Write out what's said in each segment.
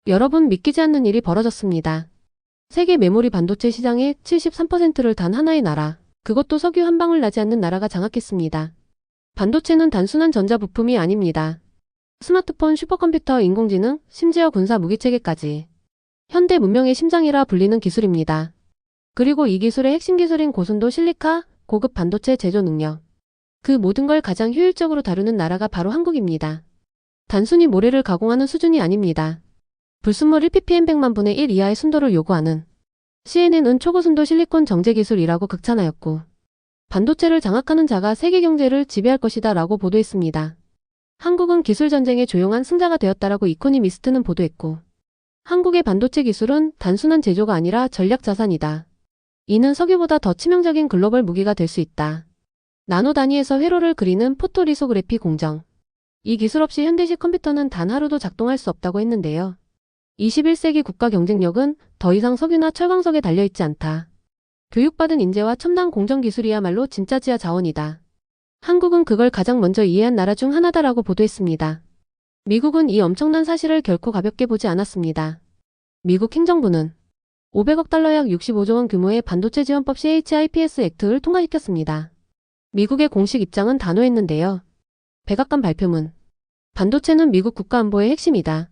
여러분 믿기지 않는 일이 벌어졌습니다. 세계 메모리 반도체 시장의 73%를 단 하나의 나라, 그것도 석유 한 방울 나지 않는 나라가 장악했습니다. 반도체는 단순한 전자부품이 아닙니다. 스마트폰, 슈퍼컴퓨터, 인공지능, 심지어 군사 무기체계까지 현대 문명의 심장이라 불리는 기술입니다. 그리고 이 기술의 핵심 기술인 고순도 실리카, 고급 반도체 제조 능력. 그 모든 걸 가장 효율적으로 다루는 나라가 바로 한국입니다. 단순히 모래를 가공하는 수준이 아닙니다. 불순물 1ppm 100만 분의 1 이하의 순도를 요구하는 CNN은 초고순도 실리콘 정제 기술이라고 극찬하였고, 반도체를 장악하는 자가 세계 경제를 지배할 것이다 라고 보도했습니다. 한국은 기술 전쟁의 조용한 승자가 되었다라고 이코노미스트는 보도했고, 한국의 반도체 기술은 단순한 제조가 아니라 전략 자산이다. 이는 석유보다 더 치명적인 글로벌 무기가 될 수 있다. 나노 단위에서 회로를 그리는 포토리소그래피 공정. 이 기술 없이 현대식 컴퓨터는 단 하루도 작동할 수 없다고 했는데요. 21세기 국가 경쟁력은 더 이상 석유나 철광석에 달려있지 않다. 교육받은 인재와 첨단 공정 기술이야말로 진짜 지하 자원이다. 한국은 그걸 가장 먼저 이해한 나라 중 하나다라고 보도했습니다. 미국은 이 엄청난 사실을 결코 가볍게 보지 않았습니다. 미국 행정부는 500억 달러 약 65조 원 규모의 반도체 지원법 CHIPS 액트를 통과시켰습니다. 미국의 공식 입장은 단호했는데요. 백악관 발표문. 반도체는 미국 국가안보의 핵심이다.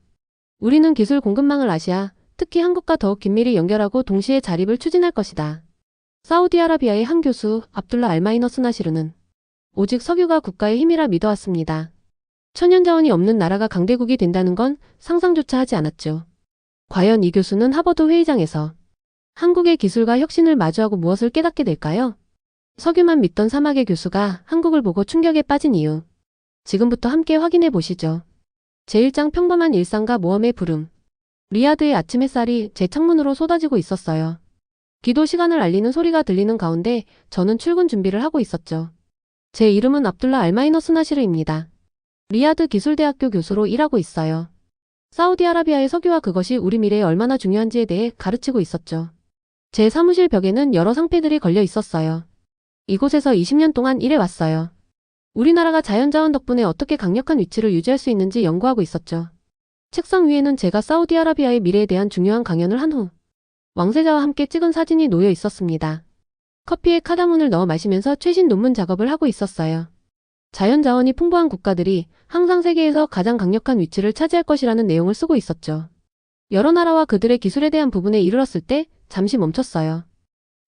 우리는 기술 공급망을 아시아, 특히 한국과 더욱 긴밀히 연결하고 동시에 자립을 추진할 것이다. 사우디아라비아의 한 교수 압둘라 알마이너스나시르는 오직 석유가 국가의 힘이라 믿어왔습니다. 천연자원이 없는 나라가 강대국이 된다는 건 상상조차 하지 않았죠. 과연 이 교수는 하버드 회의장에서 한국의 기술과 혁신을 마주하고 무엇을 깨닫게 될까요? 석유만 믿던 사막의 교수가 한국을 보고 충격에 빠진 이유. 지금부터 함께 확인해 보시죠. 제1장 평범한 일상과 모험의 부름. 리야드의 아침 햇살이 제 창문으로 쏟아지고 있었어요. 기도 시간을 알리는 소리가 들리는 가운데 저는 출근 준비를 하고 있었죠. 제 이름은 압둘라 알마이너스나시르입니다. 리야드 기술대학교 교수로 일하고 있어요. 사우디아라비아의 석유와 그것이 우리 미래에 얼마나 중요한지에 대해 가르치고 있었죠. 제 사무실 벽에는 여러 상패들이 걸려 있었어요. 이곳에서 20년 동안 일해왔어요. 우리나라가 자연자원 덕분에 어떻게 강력한 위치를 유지할 수 있는지 연구하고 있었죠. 책상 위에는 제가 사우디아라비아의 미래에 대한 중요한 강연을 한 후 왕세자와 함께 찍은 사진이 놓여 있었습니다. 커피에 카다문을 넣어 마시면서 최신 논문 작업을 하고 있었어요. 자연자원이 풍부한 국가들이 항상 세계에서 가장 강력한 위치를 차지할 것이라는 내용을 쓰고 있었죠. 여러 나라와 그들의 기술에 대한 부분에 이르렀을 때 잠시 멈췄어요.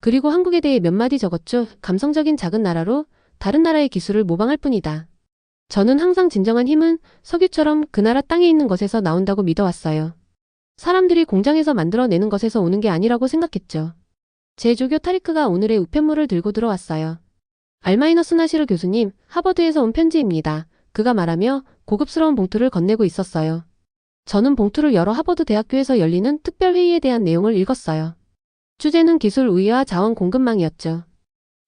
그리고 한국에 대해 몇 마디 적었죠. 감성적인 작은 나라로 다른 나라의 기술을 모방할 뿐이다. 저는 항상 진정한 힘은 석유처럼 그 나라 땅에 있는 것에서 나온다고 믿어왔어요. 사람들이 공장에서 만들어내는 것에서 오는 게 아니라고 생각했죠. 제 조교 타리크가 오늘의 우편물을 들고 들어왔어요. 알마이너스나시르 교수님, 하버드에서 온 편지입니다. 그가 말하며 고급스러운 봉투를 건네고 있었어요. 저는 봉투를 열어 하버드 대학교에서 열리는 특별회의에 대한 내용을 읽었어요. 주제는 기술 우위와 자원 공급망이었죠.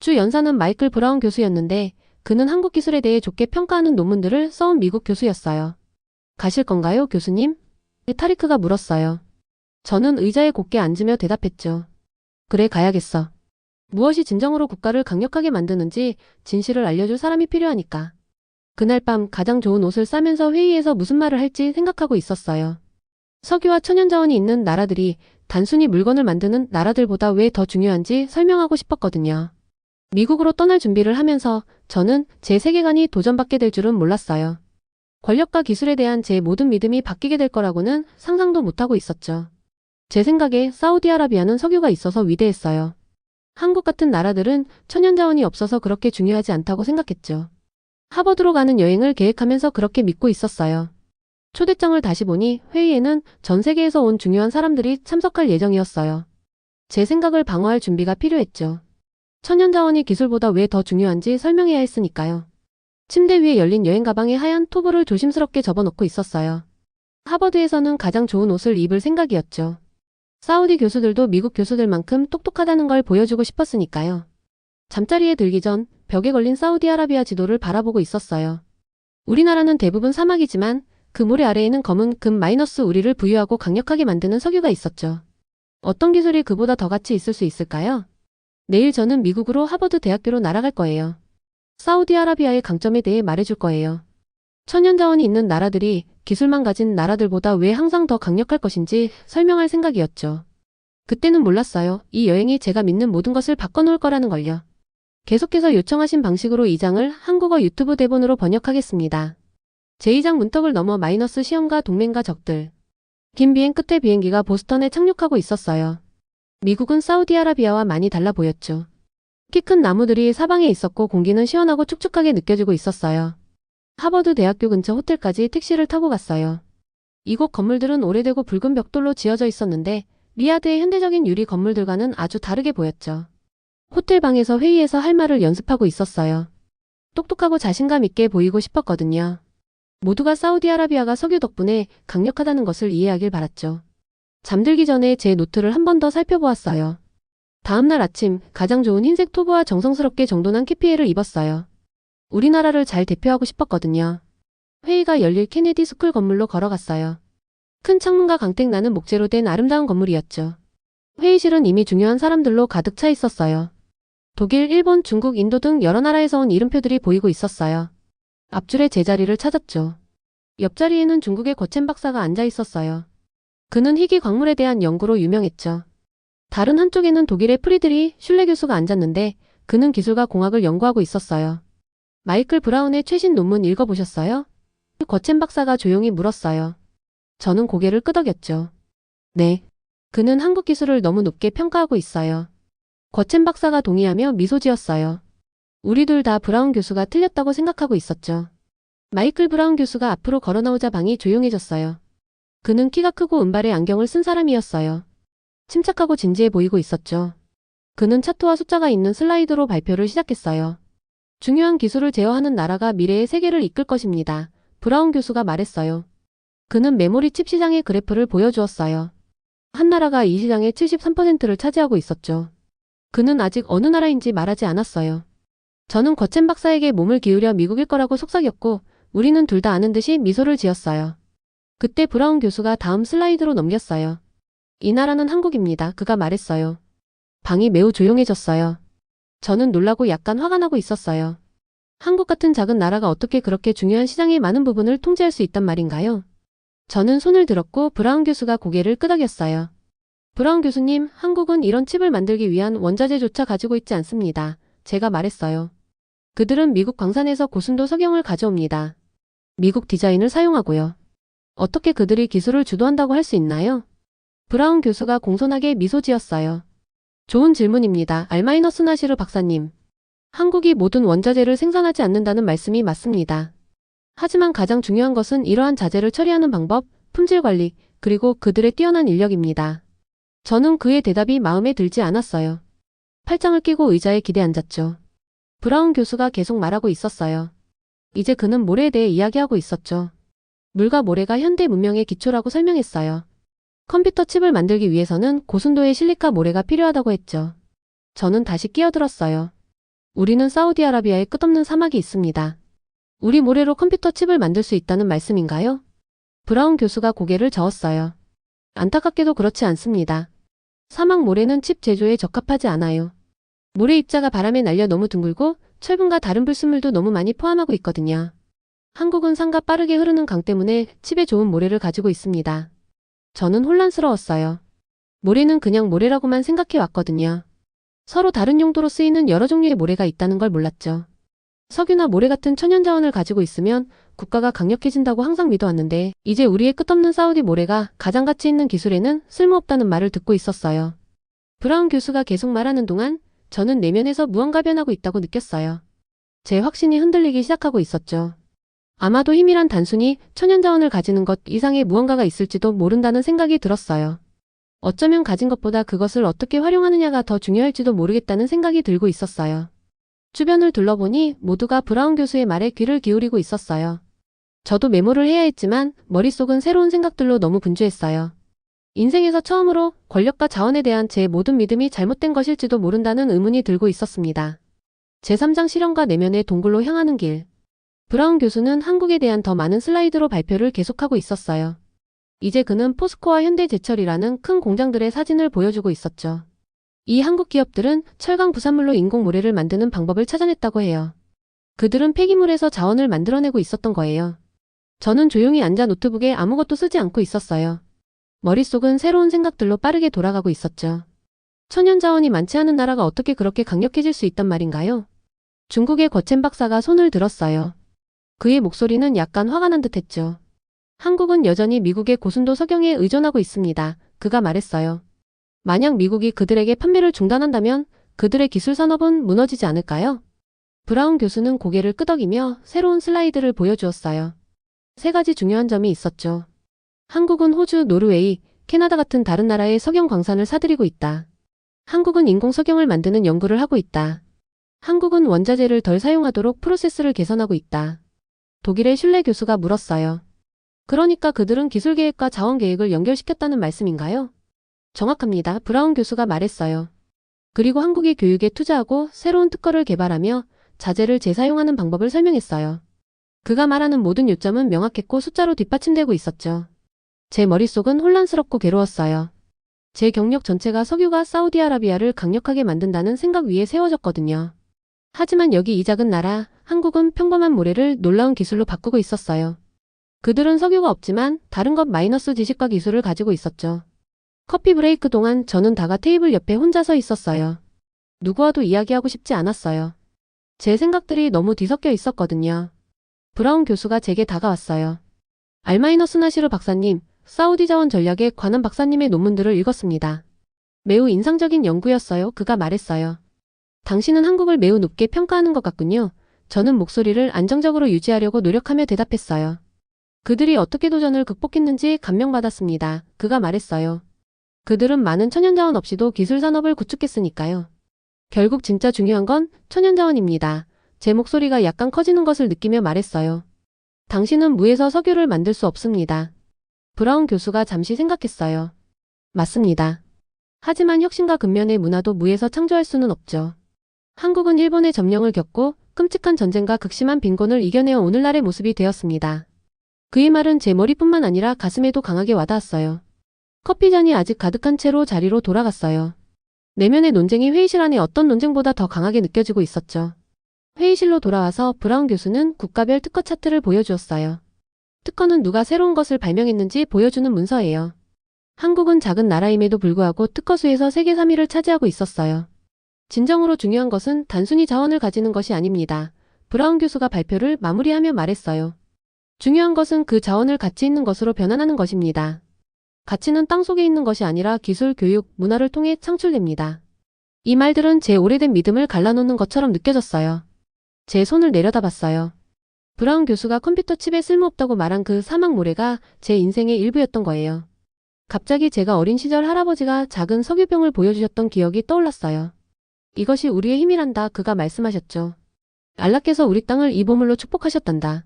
주 연사는 마이클 브라운 교수였는데 그는 한국 기술에 대해 좋게 평가하는 논문들을 써온 미국 교수였어요. 가실 건가요, 교수님? 타리크가 물었어요. 저는 의자에 곧게 앉으며 대답했죠. 그래, 가야겠어. 무엇이 진정으로 국가를 강력하게 만드는지 진실을 알려줄 사람이 필요하니까. 그날 밤 가장 좋은 옷을 싸면서 회의에서 무슨 말을 할지 생각하고 있었어요. 석유와 천연자원이 있는 나라들이 단순히 물건을 만드는 나라들보다 왜 더 중요한지 설명하고 싶었거든요. 미국으로 떠날 준비를 하면서 저는 제 세계관이 도전받게 될 줄은 몰랐어요. 권력과 기술에 대한 제 모든 믿음이 바뀌게 될 거라고는 상상도 못하고 있었죠. 제 생각에 사우디아라비아는 석유가 있어서 위대했어요. 한국 같은 나라들은 천연자원이 없어서 그렇게 중요하지 않다고 생각했죠. 하버드로 가는 여행을 계획하면서 그렇게 믿고 있었어요. 초대장을 다시 보니 회의에는 전 세계에서 온 중요한 사람들이 참석할 예정이었어요. 제 생각을 방어할 준비가 필요했죠. 천연자원이 기술보다 왜 더 중요한지 설명해야 했으니까요. 침대 위에 열린 여행 가방에 하얀 토브를 조심스럽게 접어넣고 있었어요. 하버드에서는 가장 좋은 옷을 입을 생각이었죠. 사우디 교수들도 미국 교수들만큼 똑똑하다는 걸 보여주고 싶었으니까요. 잠자리에 들기 전 벽에 걸린 사우디아라비아 지도를 바라보고 있었어요. 우리나라는 대부분 사막이지만 그 모래 아래에는 검은 금 마이너스 우리를 부유하고 강력하게 만드는 석유가 있었죠. 어떤 기술이 그보다 더 가치 있을 수 있을까요? 내일 저는 미국으로 하버드 대학교로 날아갈 거예요. 사우디아라비아의 강점에 대해 말해줄 거예요. 천연자원이 있는 나라들이 기술만 가진 나라들보다 왜 항상 더 강력할 것인지 설명할 생각이었죠. 그때는 몰랐어요. 이 여행이 제가 믿는 모든 것을 바꿔놓을 거라는 걸요. 계속해서 요청하신 방식으로 2장을 한국어 유튜브 대본으로 번역하겠습니다. 제2장 문턱을 넘어 마이너스 시험과 동맹과 적들. 긴 비행 끝에 비행기가 보스턴에 착륙하고 있었어요. 미국은 사우디아라비아와 많이 달라 보였죠. 키 큰 나무들이 사방에 있었고 공기는 시원하고 축축하게 느껴지고 있었어요. 하버드 대학교 근처 호텔까지 택시를 타고 갔어요. 이곳 건물들은 오래되고 붉은 벽돌로 지어져 있었는데 리야드의 현대적인 유리 건물들과는 아주 다르게 보였죠. 호텔 방에서 회의에서 할 말을 연습하고 있었어요. 똑똑하고 자신감 있게 보이고 싶었거든요. 모두가 사우디아라비아가 석유 덕분에 강력하다는 것을 이해하길 바랐죠. 잠들기 전에 제 노트를 한 번 더 살펴보았어요. 다음날 아침 가장 좋은 흰색 토브와 정성스럽게 정돈한 캐피에를 입었어요. 우리나라를 잘 대표하고 싶었거든요. 회의가 열릴 케네디 스쿨 건물로 걸어갔어요. 큰 창문과 강택 나는 목재로 된 아름다운 건물이었죠. 회의실은 이미 중요한 사람들로 가득 차 있었어요. 독일, 일본, 중국, 인도 등 여러 나라에서 온 이름표들이 보이고 있었어요. 앞줄에 제 자리를 찾았죠. 옆자리에는 중국의 거첸 박사가 앉아 있었어요. 그는 희귀 광물에 대한 연구로 유명했죠. 다른 한쪽에는 독일의 프리드리 슐레 교수가 앉았는데 그는 기술과 공학을 연구하고 있었어요. 마이클 브라운의 최신 논문 읽어보셨어요? 거첸 박사가 조용히 물었어요. 저는 고개를 끄덕였죠. 네. 그는 한국 기술을 너무 높게 평가하고 있어요. 거첸 박사가 동의하며 미소 지었어요. 우리 둘 다 브라운 교수가 틀렸다고 생각하고 있었죠. 마이클 브라운 교수가 앞으로 걸어나오자 방이 조용해졌어요. 그는 키가 크고 은발의 안경을 쓴 사람이었어요. 침착하고 진지해 보이고 있었죠. 그는 차트와 숫자가 있는 슬라이드로 발표를 시작했어요. 중요한 기술을 제어하는 나라가 미래의 세계를 이끌 것입니다. 브라운 교수가 말했어요. 그는 메모리 칩 시장의 그래프를 보여주었어요. 한 나라가 이 시장의 73%를 차지하고 있었죠. 그는 아직 어느 나라인지 말하지 않았어요. 저는 거첸 박사에게 몸을 기울여 미국일 거라고 속삭였고 우리는 둘 다 아는 듯이 미소를 지었어요. 그때 브라운 교수가 다음 슬라이드로 넘겼어요. 이 나라는 한국입니다. 그가 말했어요. 방이 매우 조용해졌어요. 저는 놀라고 약간 화가 나고 있었어요. 한국 같은 작은 나라가 어떻게 그렇게 중요한 시장의 많은 부분을 통제할 수 있단 말인가요? 저는 손을 들었고 브라운 교수가 고개를 끄덕였어요. 브라운 교수님, 한국은 이런 칩을 만들기 위한 원자재조차 가지고 있지 않습니다. 제가 말했어요. 그들은 미국 광산에서 고순도 석영을 가져옵니다. 미국 디자인을 사용하고요. 어떻게 그들이 기술을 주도한다고 할 수 있나요? 브라운 교수가 공손하게 미소 지었어요. 좋은 질문입니다. 알마이너스나시르 박사님. 한국이 모든 원자재를 생산하지 않는다는 말씀이 맞습니다. 하지만 가장 중요한 것은 이러한 자재를 처리하는 방법, 품질 관리, 그리고 그들의 뛰어난 인력입니다. 저는 그의 대답이 마음에 들지 않았어요. 팔짱을 끼고 의자에 기대 앉았죠. 브라운 교수가 계속 말하고 있었어요. 이제 그는 모래에 대해 이야기하고 있었죠. 물과 모래가 현대 문명의 기초라고 설명했어요. 컴퓨터 칩을 만들기 위해서는 고순도의 실리카 모래가 필요하다고 했죠. 저는 다시 끼어들었어요. 우리는 사우디아라비아에 끝없는 사막이 있습니다. 우리 모래로 컴퓨터 칩을 만들 수 있다는 말씀인가요? 브라운 교수가 고개를 저었어요. 안타깝게도 그렇지 않습니다. 사막 모래는 칩 제조에 적합하지 않아요. 모래 입자가 바람에 날려 너무 둥글고 철분과 다른 불순물도 너무 많이 포함하고 있거든요. 한국은 산과 빠르게 흐르는 강 때문에 칩에 좋은 모래를 가지고 있습니다. 저는 혼란스러웠어요. 모래는 그냥 모래라고만 생각해 왔거든요. 서로 다른 용도로 쓰이는 여러 종류의 모래가 있다는 걸 몰랐죠. 석유나 모래 같은 천연자원을 가지고 있으면 국가가 강력해진다고 항상 믿어왔는데 이제 우리의 끝없는 사우디 모래가 가장 가치 있는 기술에는 쓸모없다는 말을 듣고 있었어요. 브라운 교수가 계속 말하는 동안 저는 내면에서 무언가 변하고 있다고 느꼈어요. 제 확신이 흔들리기 시작하고 있었죠. 아마도 힘이란 단순히 천연자원을 가지는 것 이상의 무언가가 있을지도 모른다는 생각이 들었어요. 어쩌면 가진 것보다 그것을 어떻게 활용하느냐가 더 중요할지도 모르겠다는 생각이 들고 있었어요. 주변을 둘러보니 모두가 브라운 교수의 말에 귀를 기울이고 있었어요. 저도 메모를 해야 했지만 머릿속은 새로운 생각들로 너무 분주했어요. 인생에서 처음으로 권력과 자원에 대한 제 모든 믿음이 잘못된 것일지도 모른다는 의문이 들고 있었습니다. 제3장 실현과 내면의 동굴로 향하는 길. 브라운 교수는 한국에 대한 더 많은 슬라이드로 발표를 계속하고 있었어요. 이제 그는 포스코와 현대제철이라는 큰 공장들의 사진을 보여주고 있었죠. 이 한국 기업들은 철강 부산물로 인공 모래를 만드는 방법을 찾아냈다고 해요. 그들은 폐기물에서 자원을 만들어내고 있었던 거예요. 저는 조용히 앉아 노트북에 아무것도 쓰지 않고 있었어요. 머릿속은 새로운 생각들로 빠르게 돌아가고 있었죠. 천연 자원이 많지 않은 나라가 어떻게 그렇게 강력해질 수 있단 말인가요? 중국의 거첸 박사가 손을 들었어요. 그의 목소리는 약간 화가 난 듯했죠. 한국은 여전히 미국의 고순도 석영에 의존하고 있습니다. 그가 말했어요. 만약 미국이 그들에게 판매를 중단한다면 그들의 기술 산업은 무너지지 않을까요? 브라운 교수는 고개를 끄덕이며 새로운 슬라이드를 보여주었어요. 세 가지 중요한 점이 있었죠. 한국은 호주, 노르웨이, 캐나다 같은 다른 나라의 석영 광산을 사들이고 있다. 한국은 인공 석영을 만드는 연구를 하고 있다. 한국은 원자재를 덜 사용하도록 프로세스를 개선하고 있다. 독일의 슐레 교수가 물었어요. 그러니까 그들은 기술 계획과 자원 계획을 연결시켰다는 말씀인가요? 정확합니다. 브라운 교수가 말했어요. 그리고 한국이 교육에 투자하고 새로운 특허를 개발하며 자재를 재사용하는 방법을 설명했어요. 그가 말하는 모든 요점은 명확했고 숫자로 뒷받침되고 있었죠. 제 머릿속은 혼란스럽고 괴로웠어요. 제 경력 전체가 석유가 사우디아라비아를 강력하게 만든다는 생각 위에 세워졌거든요. 하지만 여기 이 작은 나라, 한국은 평범한 모래를 놀라운 기술로 바꾸고 있었어요. 그들은 석유가 없지만 다른 것 마이너스 지식과 기술을 가지고 있었죠. 커피 브레이크 동안 저는 다가 테이블 옆에 혼자 서 있었어요. 누구와도 이야기하고 싶지 않았어요. 제 생각들이 너무 뒤섞여 있었거든요. 브라운 교수가 제게 다가왔어요. 알마이너스나시르 박사님, 사우디 자원 전략에 관한 박사님의 논문들을 읽었습니다. 매우 인상적인 연구였어요. 그가 말했어요. 당신은 한국을 매우 높게 평가하는 것 같군요. 저는 목소리를 안정적으로 유지하려고 노력하며 대답했어요. 그들이 어떻게 도전을 극복했는지 감명받았습니다. 그가 말했어요. 그들은 많은 천연자원 없이도 기술 산업을 구축했으니까요. 결국 진짜 중요한 건 천연자원입니다. 제 목소리가 약간 커지는 것을 느끼며 말했어요. 당신은 무에서 석유를 만들 수 없습니다. 브라운 교수가 잠시 생각했어요. 맞습니다. 하지만 혁신과 근면의 문화도 무에서 창조할 수는 없죠. 한국은 일본의 점령을 겪고 끔찍한 전쟁과 극심한 빈곤을 이겨내어 오늘날의 모습이 되었습니다. 그의 말은 제 머리뿐만 아니라 가슴에도 강하게 와닿았어요. 커피잔이 아직 가득한 채로 자리로 돌아갔어요. 내면의 논쟁이 회의실 안에 어떤 논쟁보다 더 강하게 느껴지고 있었죠. 회의실로 돌아와서 브라운 교수는 국가별 특허 차트를 보여주었어요. 특허는 누가 새로운 것을 발명했는지 보여주는 문서예요. 한국은 작은 나라임에도 불구하고 특허 수에서 세계 3위를 차지하고 있었어요. 진정으로 중요한 것은 단순히 자원을 가지는 것이 아닙니다. 브라운 교수가 발표를 마무리하며 말했어요. 중요한 것은 그 자원을 가치 있는 것으로 변환하는 것입니다. 가치는 땅속에 있는 것이 아니라 기술, 교육, 문화를 통해 창출됩니다. 이 말들은 제 오래된 믿음을 갈라놓는 것처럼 느껴졌어요. 제 손을 내려다봤어요. 브라운 교수가 컴퓨터 칩에 쓸모없다고 말한 그 사막 모래가 제 인생의 일부였던 거예요. 갑자기 제가 어린 시절 할아버지가 작은 석유병을 보여주셨던 기억이 떠올랐어요. 이것이 우리의 힘이란다. 그가 말씀하셨죠. 알라께서 우리 땅을 이 보물로 축복하셨단다.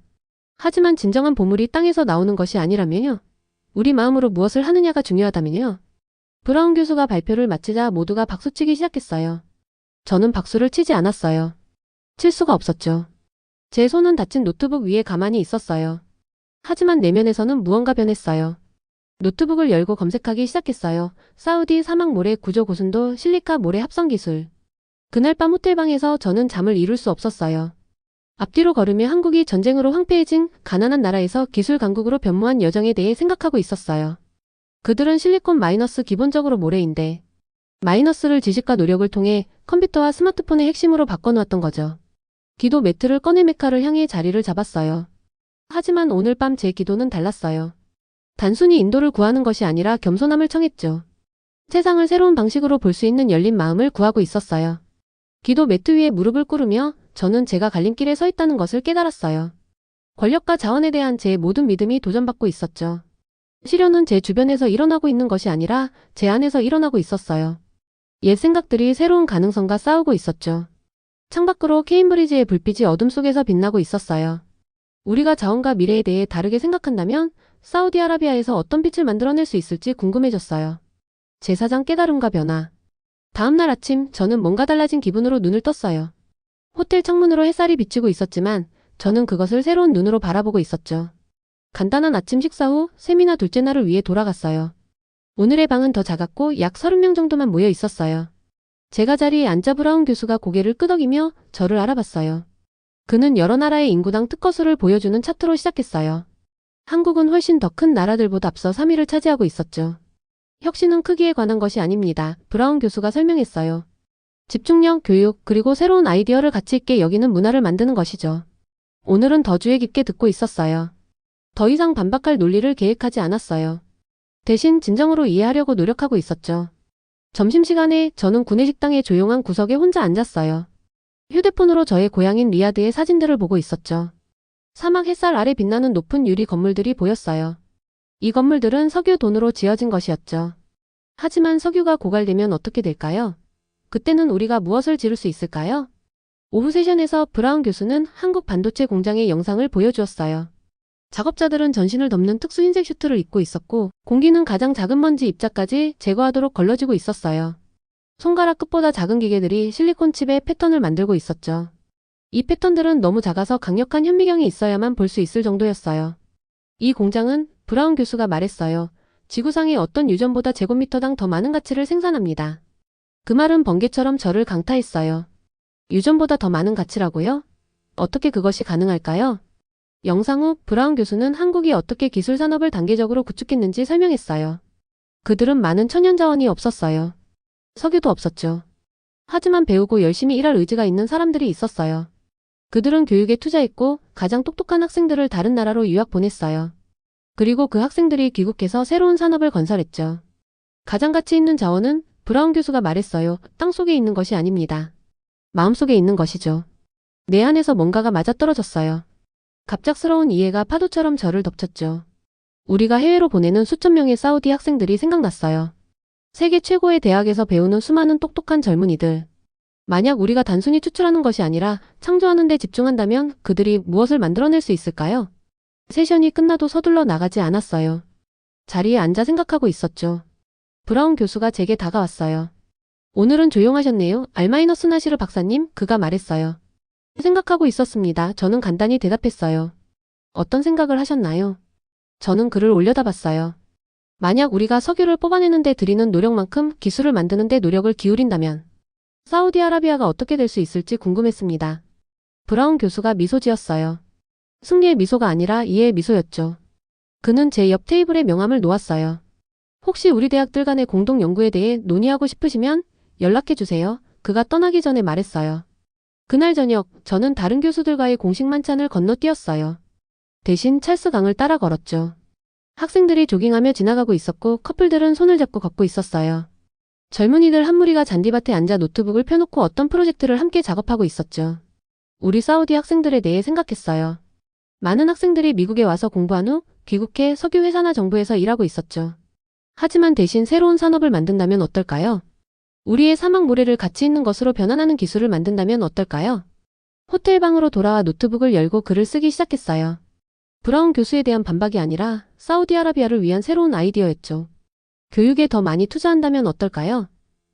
하지만 진정한 보물이 땅에서 나오는 것이 아니라면요. 우리 마음으로 무엇을 하느냐가 중요하다면요. 브라운 교수가 발표를 마치자 모두가 박수치기 시작했어요. 저는 박수를 치지 않았어요. 칠 수가 없었죠. 제 손은 닫힌 노트북 위에 가만히 있었어요. 하지만 내면에서는 무언가 변했어요. 노트북을 열고 검색하기 시작했어요. 사우디 사막 모래 구조 고순도 실리카 모래 합성 기술. 그날 밤 호텔방에서 저는 잠을 이룰 수 없었어요. 앞뒤로 걸으며 한국이 전쟁으로 황폐해진 가난한 나라에서 기술 강국으로 변모한 여정에 대해 생각하고 있었어요. 그들은 실리콘 마이너스 기본적으로 모래인데 마이너스를 지식과 노력을 통해 컴퓨터와 스마트폰의 핵심으로 바꿔놓았던 거죠. 기도 매트를 꺼내 메카를 향해 자리를 잡았어요. 하지만 오늘 밤 제 기도는 달랐어요. 단순히 인도를 구하는 것이 아니라 겸손함을 청했죠. 세상을 새로운 방식으로 볼 수 있는 열린 마음을 구하고 있었어요. 기도 매트 위에 무릎을 꿇으며 저는 제가 갈림길에 서 있다는 것을 깨달았어요. 권력과 자원에 대한 제 모든 믿음이 도전받고 있었죠. 시련은 제 주변에서 일어나고 있는 것이 아니라 제 안에서 일어나고 있었어요. 옛 생각들이 새로운 가능성과 싸우고 있었죠. 창밖으로 케임브리지의 불빛이 어둠 속에서 빛나고 있었어요. 우리가 자원과 미래에 대해 다르게 생각한다면 사우디아라비아에서 어떤 빛을 만들어낼 수 있을지 궁금해졌어요. 제사장 깨달음과 변화. 다음날 아침 저는 뭔가 달라진 기분으로 눈을 떴어요. 호텔 창문으로 햇살이 비치고 있었지만 저는 그것을 새로운 눈으로 바라보고 있었죠. 간단한 아침 식사 후 세미나 둘째 날을 위해 돌아갔어요. 오늘의 방은 더 작았고 약 30명 정도만 모여 있었어요. 제가 자리에 앉자 브라운 교수가 고개를 끄덕이며 저를 알아봤어요. 그는 여러 나라의 인구당 특허수를 보여주는 차트로 시작했어요. 한국은 훨씬 더 큰 나라들보다 앞서 3위를 차지하고 있었죠. 혁신은 크기에 관한 것이 아닙니다. 브라운 교수가 설명했어요. 집중력, 교육, 그리고 새로운 아이디어를 가치 있게 여기는 문화를 만드는 것이죠. 오늘은 더 주의 깊게 듣고 있었어요. 더 이상 반박할 논리를 계획하지 않았어요. 대신 진정으로 이해하려고 노력하고 있었죠. 점심시간에 저는 구내식당의 조용한 구석에 혼자 앉았어요. 휴대폰으로 저의 고향인 리야드의 사진들을 보고 있었죠. 사막 햇살 아래 빛나는 높은 유리 건물들이 보였어요. 이 건물들은 석유 돈으로 지어진 것이었죠. 하지만 석유가 고갈되면 어떻게 될까요? 그때는 우리가 무엇을 지를 수 있을까요? 오후 세션에서 브라운 교수는 한국 반도체 공장의 영상을 보여주었어요. 작업자들은 전신을 덮는 특수 흰색 슈트를 입고 있었고 공기는 가장 작은 먼지 입자까지 제거하도록 걸러지고 있었어요. 손가락 끝보다 작은 기계들이 실리콘 칩에 패턴을 만들고 있었죠. 이 패턴들은 너무 작아서 강력한 현미경이 있어야만 볼 수 있을 정도였어요. 이 공장은 브라운 교수가 말했어요. 지구상의 어떤 유전보다 제곱미터당 더 많은 가치를 생산합니다. 그 말은 번개처럼 저를 강타했어요. 유전보다 더 많은 가치라고요? 어떻게 그것이 가능할까요? 영상 후 브라운 교수는 한국이 어떻게 기술 산업을 단계적으로 구축했는지 설명했어요. 그들은 많은 천연 자원이 없었어요. 석유도 없었죠. 하지만 배우고 열심히 일할 의지가 있는 사람들이 있었어요. 그들은 교육에 투자했고 가장 똑똑한 학생들을 다른 나라로 유학 보냈어요. 그리고 그 학생들이 귀국해서 새로운 산업을 건설했죠. 가장 가치 있는 자원은 브라운 교수가 말했어요. 땅 속에 있는 것이 아닙니다. 마음속에 있는 것이죠. 내 안에서 뭔가가 맞아떨어졌어요. 갑작스러운 이해가 파도처럼 저를 덮쳤죠. 우리가 해외로 보내는 수천 명의 사우디 학생들이 생각났어요. 세계 최고의 대학에서 배우는 수많은 똑똑한 젊은이들. 만약 우리가 단순히 추출하는 것이 아니라 창조하는 데 집중한다면 그들이 무엇을 만들어낼 수 있을까요? 세션이 끝나도 서둘러 나가지 않았어요. 자리에 앉아 생각하고 있었죠. 브라운 교수가 제게 다가왔어요. 오늘은 조용하셨네요. 알마이너스 나시르 박사님, 그가 말했어요. 생각하고 있었습니다. 저는 간단히 대답했어요. 어떤 생각을 하셨나요? 저는 그를 올려다봤어요. 만약 우리가 석유를 뽑아내는 데 들이는 노력만큼 기술을 만드는 데 노력을 기울인다면 사우디아라비아가 어떻게 될 수 있을지 궁금했습니다. 브라운 교수가 미소 지었어요. 승리의 미소가 아니라 이해의 미소였죠. 그는 제 옆 테이블에 명함을 놓았어요. 혹시 우리 대학들 간의 공동 연구에 대해 논의하고 싶으시면 연락해 주세요. 그가 떠나기 전에 말했어요. 그날 저녁 저는 다른 교수들과의 공식 만찬을 건너뛰었어요. 대신 찰스 강을 따라 걸었죠. 학생들이 조깅하며 지나가고 있었고 커플들은 손을 잡고 걷고 있었어요. 젊은이들 한 무리가 잔디밭에 앉아 노트북을 펴놓고 어떤 프로젝트를 함께 작업하고 있었죠. 우리 사우디 학생들에 대해 생각했어요. 많은 학생들이 미국에 와서 공부한 후 귀국해 석유 회사나 정부에서 일하고 있었죠. 하지만 대신 새로운 산업을 만든다면 어떨까요? 우리의 사막 모래를 가치 있는 것으로 변환하는 기술을 만든다면 어떨까요? 호텔 방으로 돌아와 노트북을 열고 글을 쓰기 시작했어요. 브라운 교수에 대한 반박이 아니라 사우디아라비아를 위한 새로운 아이디어였죠. 교육에 더 많이 투자한다면 어떨까요?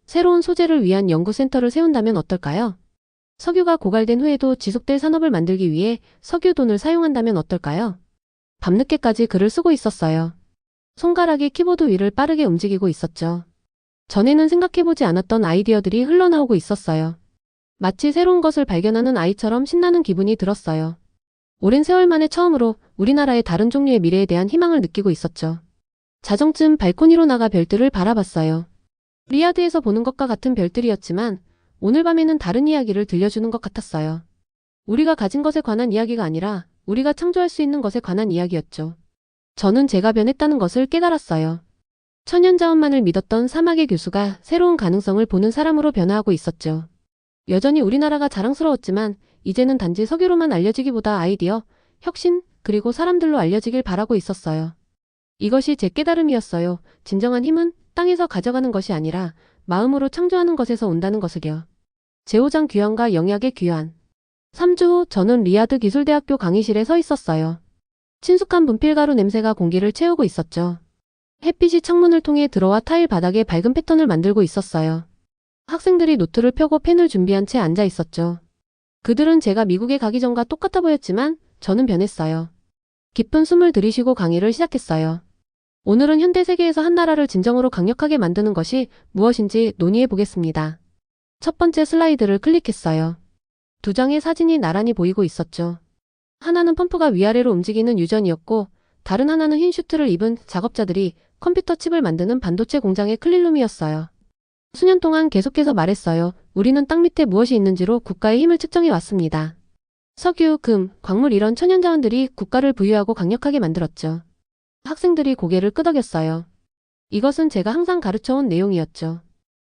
새로운 소재를 위한 연구센터를 세운다면 어떨까요? 석유가 고갈된 후에도 지속될 산업을 만들기 위해 석유 돈을 사용한다면 어떨까요? 밤늦게까지 글을 쓰고 있었어요. 손가락이 키보드 위를 빠르게 움직이고 있었죠. 전에는 생각해보지 않았던 아이디어들이 흘러나오고 있었어요. 마치 새로운 것을 발견하는 아이처럼 신나는 기분이 들었어요. 오랜 세월 만에 처음으로 우리나라의 다른 종류의 미래에 대한 희망을 느끼고 있었죠. 자정쯤 발코니로 나가 별들을 바라봤어요. 리야드에서 보는 것과 같은 별들이었지만 오늘 밤에는 다른 이야기를 들려주는 것 같았어요. 우리가 가진 것에 관한 이야기가 아니라 우리가 창조할 수 있는 것에 관한 이야기였죠. 저는 제가 변했다는 것을 깨달았어요. 천연자원만을 믿었던 사막의 교수가 새로운 가능성을 보는 사람으로 변화하고 있었죠. 여전히 우리나라가 자랑스러웠지만 이제는 단지 석유로만 알려지기보다 아이디어, 혁신, 그리고 사람들로 알려지길 바라고 있었어요. 이것이 제 깨달음이었어요. 진정한 힘은 땅에서 가져가는 것이 아니라 마음으로 창조하는 것에서 온다는 것을요. 제5장 귀환과 영약의 귀환. 3주 후 저는 리야드 기술대학교 강의실에 서 있었어요. 친숙한 분필가루 냄새가 공기를 채우고 있었죠. 햇빛이 창문을 통해 들어와 타일 바닥에 밝은 패턴을 만들고 있었어요. 학생들이 노트를 펴고 펜을 준비한 채 앉아 있었죠. 그들은 제가 미국에 가기 전과 똑같아 보였지만 저는 변했어요. 깊은 숨을 들이쉬고 강의를 시작했어요. 오늘은 현대 세계에서 한 나라를 진정으로 강력하게 만드는 것이 무엇인지 논의해 보겠습니다. 첫 번째 슬라이드를 클릭했어요. 두 장의 사진이 나란히 보이고 있었죠. 하나는 펌프가 위아래로 움직이는 유전이었고 다른 하나는 흰 슈트를 입은 작업자들이 컴퓨터 칩을 만드는 반도체 공장의 클린룸이었어요. 수년 동안 계속해서 말했어요. 우리는 땅 밑에 무엇이 있는지로 국가의 힘을 측정해 왔습니다. 석유, 금, 광물 이런 천연자원들이 국가를 부유하고 강력하게 만들었죠. 학생들이 고개를 끄덕였어요. 이것은 제가 항상 가르쳐온 내용이었죠.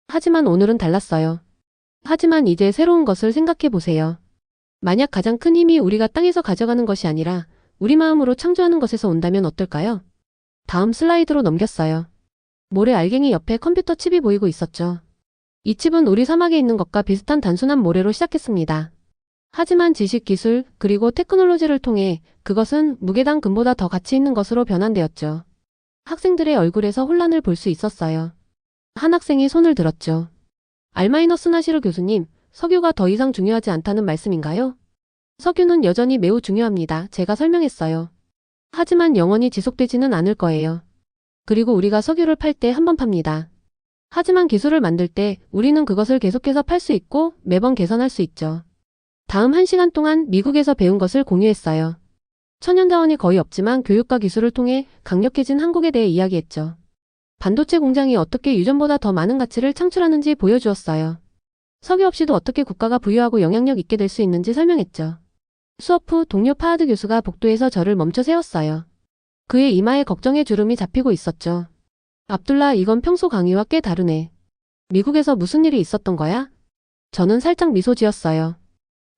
하지만 오늘은 달랐어요. 하지만 이제 새로운 것을 생각해 보세요. 만약 가장 큰 힘이 우리가 땅에서 가져가는 것이 아니라 우리 마음으로 창조하는 것에서 온다면 어떨까요? 다음 슬라이드로 넘겼어요. 모래 알갱이 옆에 컴퓨터 칩이 보이고 있었죠. 이 칩은 우리 사막에 있는 것과 비슷한 단순한 모래로 시작했습니다. 하지만 지식, 기술, 그리고 테크놀로지를 통해 그것은 무게당 금보다 더 가치 있는 것으로 변환되었죠. 학생들의 얼굴에서 혼란을 볼 수 있었어요. 한 학생이 손을 들었죠. 알마이너스 나시르 교수님, 석유가 더 이상 중요하지 않다는 말씀인가요? 석유는 여전히 매우 중요합니다. 제가 설명했어요. 하지만 영원히 지속되지는 않을 거예요. 그리고 우리가 석유를 팔 때 한 번 팝니다. 하지만 기술을 만들 때 우리는 그것을 계속해서 팔 수 있고 매번 개선할 수 있죠. 다음 1시간 동안 미국에서 배운 것을 공유했어요. 천연자원이 거의 없지만 교육과 기술을 통해 강력해진 한국에 대해 이야기했죠. 반도체 공장이 어떻게 유전보다 더 많은 가치를 창출하는지 보여주었어요. 석유 없이도 어떻게 국가가 부유하고 영향력 있게 될 수 있는지 설명했죠. 수업 후 동료 파하드 교수가 복도에서 저를 멈춰 세웠어요. 그의 이마에 걱정의 주름이 잡히고 있었죠. 압둘라, 이건 평소 강의와 꽤 다르네. 미국에서 무슨 일이 있었던 거야? 저는 살짝 미소 지었어요.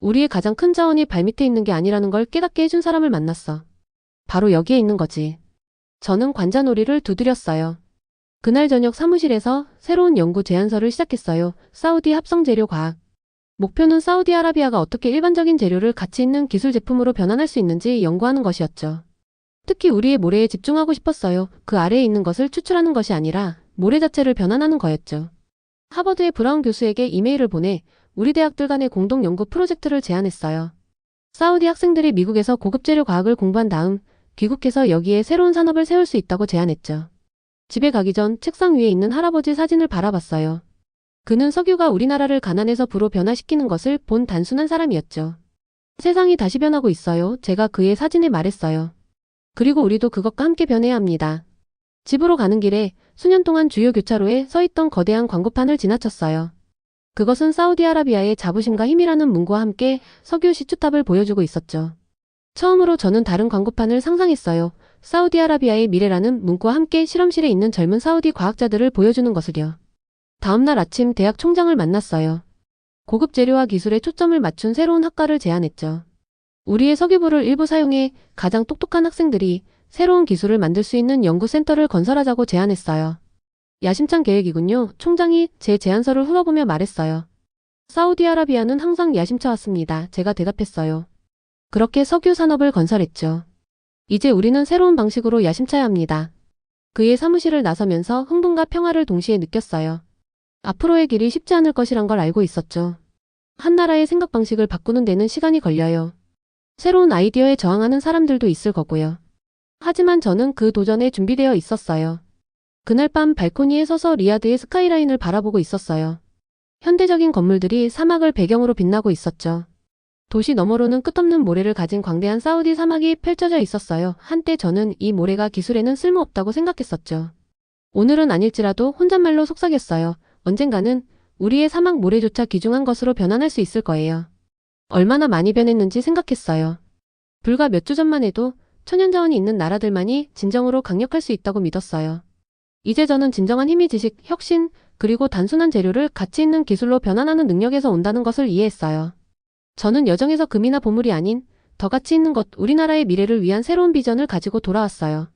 우리의 가장 큰 자원이 발밑에 있는 게 아니라는 걸 깨닫게 해준 사람을 만났어. 바로 여기에 있는 거지. 저는 관자놀이를 두드렸어요. 그날 저녁 사무실에서 새로운 연구 제안서를 시작했어요. 사우디 합성재료 과학. 목표는 사우디아라비아가 어떻게 일반적인 재료를 가치 있는 기술 제품으로 변환할 수 있는지 연구하는 것이었죠. 특히 우리의 모래에 집중하고 싶었어요. 그 아래에 있는 것을 추출하는 것이 아니라 모래 자체를 변환하는 거였죠. 하버드의 브라운 교수에게 이메일을 보내 우리 대학들 간의 공동 연구 프로젝트를 제안했어요. 사우디 학생들이 미국에서 고급 재료 과학을 공부한 다음 귀국해서 여기에 새로운 산업을 세울 수 있다고 제안했죠. 집에 가기 전 책상 위에 있는 할아버지 사진을 바라봤어요. 그는 석유가 우리나라를 가난에서 부로 변화시키는 것을 본 단순한 사람이었죠. 세상이 다시 변하고 있어요. 제가 그의 사진에 말했어요. 그리고 우리도 그것과 함께 변해야 합니다. 집으로 가는 길에 수년 동안 주요 교차로에 서있던 거대한 광고판을 지나쳤어요. 그것은 사우디아라비아의 자부심과 힘이라는 문구와 함께 석유 시추탑을 보여주고 있었죠. 처음으로 저는 다른 광고판을 상상했어요. 사우디아라비아의 미래라는 문구와 함께 실험실에 있는 젊은 사우디 과학자들을 보여주는 것을요. 다음날 아침 대학 총장을 만났어요. 고급 재료와 기술에 초점을 맞춘 새로운 학과를 제안했죠. 우리의 석유부를 일부 사용해 가장 똑똑한 학생들이 새로운 기술을 만들 수 있는 연구센터를 건설하자고 제안했어요. 야심찬 계획이군요. 총장이 제 제안서를 훑어보며 말했어요. 사우디아라비아는 항상 야심차왔습니다. 제가 대답했어요. 그렇게 석유 산업을 건설했죠. 이제 우리는 새로운 방식으로 야심차야 합니다. 그의 사무실을 나서면서 흥분과 평화를 동시에 느꼈어요. 앞으로의 길이 쉽지 않을 것이란 걸 알고 있었죠. 한 나라의 생각 방식을 바꾸는 데는 시간이 걸려요. 새로운 아이디어에 저항하는 사람들도 있을 거고요. 하지만 저는 그 도전에 준비되어 있었어요. 그날 밤 발코니에 서서 리야드의 스카이라인을 바라보고 있었어요. 현대적인 건물들이 사막을 배경으로 빛나고 있었죠. 도시 너머로는 끝없는 모래를 가진 광대한 사우디 사막이 펼쳐져 있었어요. 한때 저는 이 모래가 기술에는 쓸모없다고 생각했었죠. 오늘은 아닐지라도 혼잣말로 속삭였어요. 언젠가는 우리의 사막 모래조차 귀중한 것으로 변환할 수 있을 거예요. 얼마나 많이 변했는지 생각했어요. 불과 몇 주 전만 해도 천연자원이 있는 나라들만이 진정으로 강력할 수 있다고 믿었어요. 이제 저는 진정한 힘이 지식, 혁신, 그리고 단순한 재료를 가치 있는 기술로 변환하는 능력에서 온다는 것을 이해했어요. 저는 여정에서 금이나 보물이 아닌 더 가치 있는 것, 우리나라의 미래를 위한 새로운 비전을 가지고 돌아왔어요.